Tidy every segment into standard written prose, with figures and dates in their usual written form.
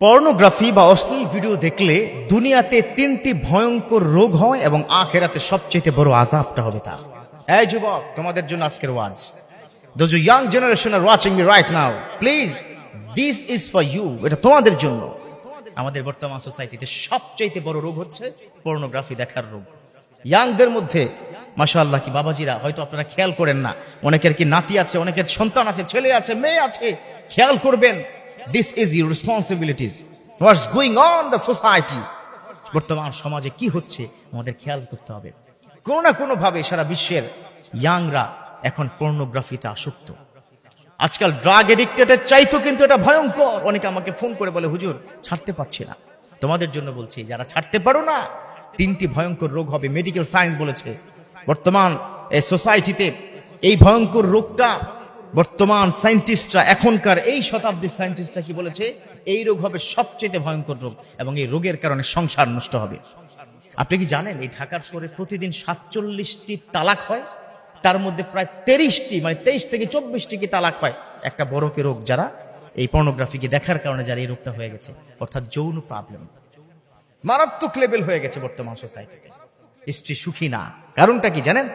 Pornography বা অশ্লীল video দেখলে দুনিয়াতে তিনটি ভয়ঙ্কর রোগ হয় এবং আখিরাতে সবচেয়ে বড় আযাবটা হবে তার। এই যুবক, তোমাদের জন্য আজকের ওয়াজ। Those young generation are watching me right now, please, this is for you. এটা তোমাদের জন্য। আমাদের বর্তমান সোসাইটিতে সবচেয়ে বড় রোগ হচ্ছে পর্নোগ্রাফি দেখার রোগ। ইয়াংদের মধ্যে মাশাআল্লাহ কি বাবাজিরা, হয়তো আপনারা খেয়াল করেন না, অনেকের কি নাতি আছে, অনেকের সন্তান আছে, ছেলে আছে, মেয়ে আছে, খেয়াল করবেন। This is your responsibilities. What's going on in the society? বর্তমান সমাজে কি হচ্ছে আমাদের খেয়াল করতে হবে। কোনো না কোনো ভাবে সারা বিশ্বের ইয়াংরা এখন পর্নোগ্রাফিতে আসক্ত। আজকাল ড্রাগ এডিক্টেডের চাইতো কিন্তু এটা ভয়ঙ্কর। অনেকে আমাকে ফোন করে বলে, হুজুর ছাড়তে পারছি না। তোমাদের জন্য বলছি, যারা ছাড়তে পারো না, তিনটি ভয়ঙ্কর রোগ হবে। মেডিকেল সায়েন্স বলেছে বর্তমান এই সোসাইটিতে এই ভয়ঙ্কর রোগটা, বর্তমান সায়েন্টিস্টরা, এখনকার এই শতাব্দীর সায়েন্টিস্টরা কি বলেছে, এই রোগ হবে সবচেয়ে ভয়ঙ্কর রোগ এবং এই রোগের কারণে সংসার নষ্ট হবে। আপনি কি জানেন এই ঢাকার শহরে প্রতিদিন 47টি তালাক হয়, তার মধ্যে প্রায় 30টি মানে 23 থেকে 24টি কি তালাক হয় একটা বড়কে রোগ, যারা এই পর্নোগ্রাফিকে দেখার কারণে যারা এই রোগটা হয়ে গেছে, অর্থাৎ যৌন প্রবলেম মারাত্মক লেভেল হয়ে গেছে বর্তমান সোসাইটিতে। স্ত্রী সুখী না, কারণটা কি জানেন?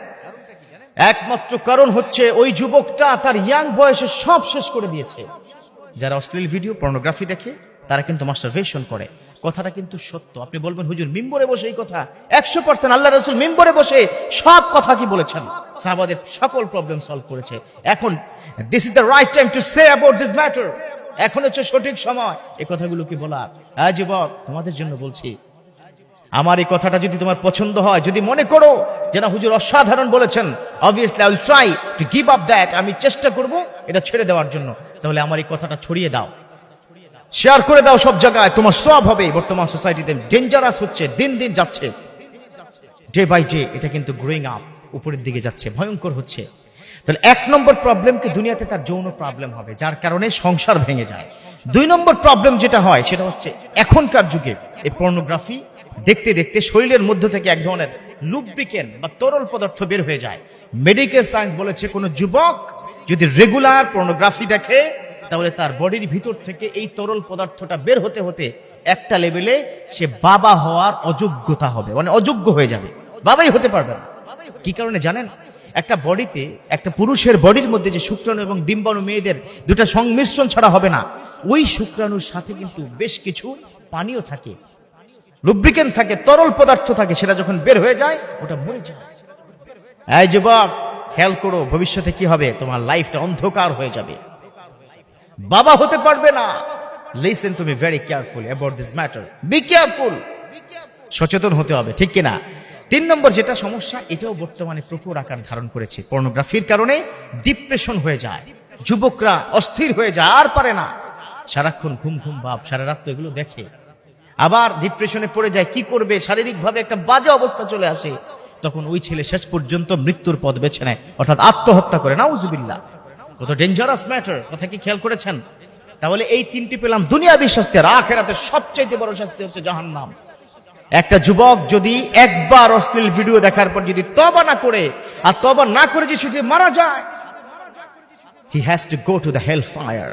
একমাত্র কারণ হচ্ছে ওই যুবকটা তার ইয়াং বয়সে সব শেষ করে দিয়েছে। যারা অশ্লীল ভিডিও পর্নোগ্রাফি দেখে তারা কিন্তু মাস্টারবেশন করে। কথাটা কিন্তু সত্য। আপনি বলবেন, হুজুর মিম্বরে বসে এই কথা 100%। আল্লাহ রাসূল মিম্বরে বসে সব কথা কি বলেছেন, সাহাবাদের সকল প্রবলেম সলভ করেছে। এখন this is the right time to say about this matter. এখন হচ্ছে সঠিক সময় এই কথাগুলো কি বলার। হ্যাঁ যুবক, তোমাদের জন্য বলছি, আমার এই কথাটা যদি তোমার পছন্দ হয়, যদি মনে করো যে না হুজুর অসাধারণ বলেছেন, obviously I will try to give up that, আমি চেষ্টা করব এটা ছেড়ে দেওয়ার জন্য, তাহলে আমার এই কথাটা ছড়িয়ে দাও, শেয়ার করে দাও সব জায়গায়, তোমার সব হবে। বর্তমান সোসাইটিতে ডেঞ্জারাস হচ্ছে, দিন দিন যাচ্ছে, ডে বাই ডে এটা কিন্তু গ্রোয়িং আপ, উপরের দিকে যাচ্ছে, ভয়ঙ্কর হচ্ছে। তাহলে 1 নম্বর প্রবলেম কি দুনিয়াতে তার যৌন প্রবলেম হবে, যার কারণে সংসার ভেঙে যায়। 2 নম্বর প্রবলেম যেটা হয় সেটা হচ্ছে এখনকার যুগে এই পর্নোগ্রাফি দেখতে দেখতে শরীরের মধ্য থেকে এক ধরনের লুব্রিকেন্ট বা তরল পদার্থ বের হয়ে যায়। মেডিকেল সায়েন্স বলেছে কোন যুবক যদি রেগুলার পর্নোগ্রাফি দেখে, তাহলে তার বডির ভিতর থেকে এই তরল পদার্থটা বের হতে হতে একটা লেভেলে সে বাবা হওয়ার অযোগ্যতা হবে, মানে অযোগ্য হয়ে যাবে, বাবাই হতে পারবে না। কি কারণে জানেন? একটা বডিতে, একটা পুরুষের বডির মধ্যে যে শুক্রাণু এবং ডিম্বাণু, মেয়েদের দুটা সংমিশ্রণ ছাড়া হবে না, ওই শুক্রাণুর সাথে কিন্তু বেশ কিছু পানীয় থাকে, লুব্রিকেন্ট থাকে, তরল পদার্থ থাকে, সেটা যখন বের হয়ে যায় ওটা মরে যায়। এই যুবক খেয়াল করো, ভবিষ্যতে কি হবে, তোমার লাইফটা অন্ধকার হয়ে যাবে, বাবা হতে পারবে না। Listen to me very careful about this matter, be careful, সচেতন হতে হবে, ঠিক কিনা? 3 নম্বর যেটা সমস্যা, এটাও বর্তমানে প্রচুর আকার ধারণ করেছে। পর্নোগ্রাফির কারণে ডিপ্রেশন হয়ে যায়, যুবকরা অস্থির হয়ে যায়, আর পারে না, সারাক্ষণ ঘুম ঘুম ভাব, সারা রাত এগুলো দেখে, আবার ডিপ্রেশনে পড়ে যায়। কি করবে, শারীরিকভাবে একটা বাজে অবস্থা চলে আসে, তখন ওই ছেলে শেষ পর্যন্ত মৃত্যুর পথ বেছে নেয়, অর্থাৎ আত্মহত্যা করে। নাউজুবিল্লাহ, কত ডেঞ্জারাস ম্যাটার, কথা কি খেয়াল করেছেন? তাহলে এই 3টি পেলাম দুনিয়াবী শাস্তি, আর আখিরাতে সবচেয়ে বড় শাস্তি হচ্ছে জাহান্নাম। একটা যুবক যদি একবার অশ্লীল ভিডিও দেখার পর যদি তওবা না করে, আর তওবা না করে যে শুধু মারা যায়, he has to go to the hell fire,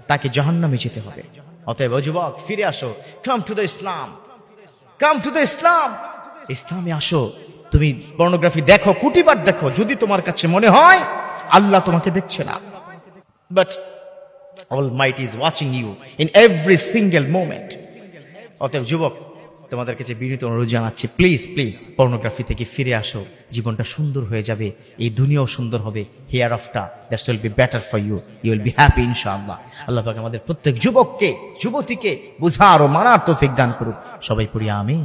তাকে জাহান্নামে যেতে হবে। অতএব যুবক ফিরে আসো, come to the Islam, come to the Islam, ইসলামে আসো। তুমি পর্নোগ্রাফি দেখো, কোটিবার দেখো, যদি তোমার কাছে মনে হয় আল্লাহ তোমাকে দেখছে না, but almighty is watching you in every single moment. অতএব যুবক, তোমাদের কাছে বিনীত অনুরোধ জানাচ্ছি, প্লিজ প্লিজ পর্নোগ্রাফি থেকে ফিরে আসো, জীবনটা সুন্দর হয়ে যাবে, এই দুনিয়াও সুন্দর হবে, hereafter that will be better for you, you will be happy ইনশাআল্লাহ। আল্লাহ পাক আমাদের প্রত্যেক যুবককে, যুবতীকে বুঝার ও মানার তৌফিক দান করুক। সবাই পড়ি আমিন।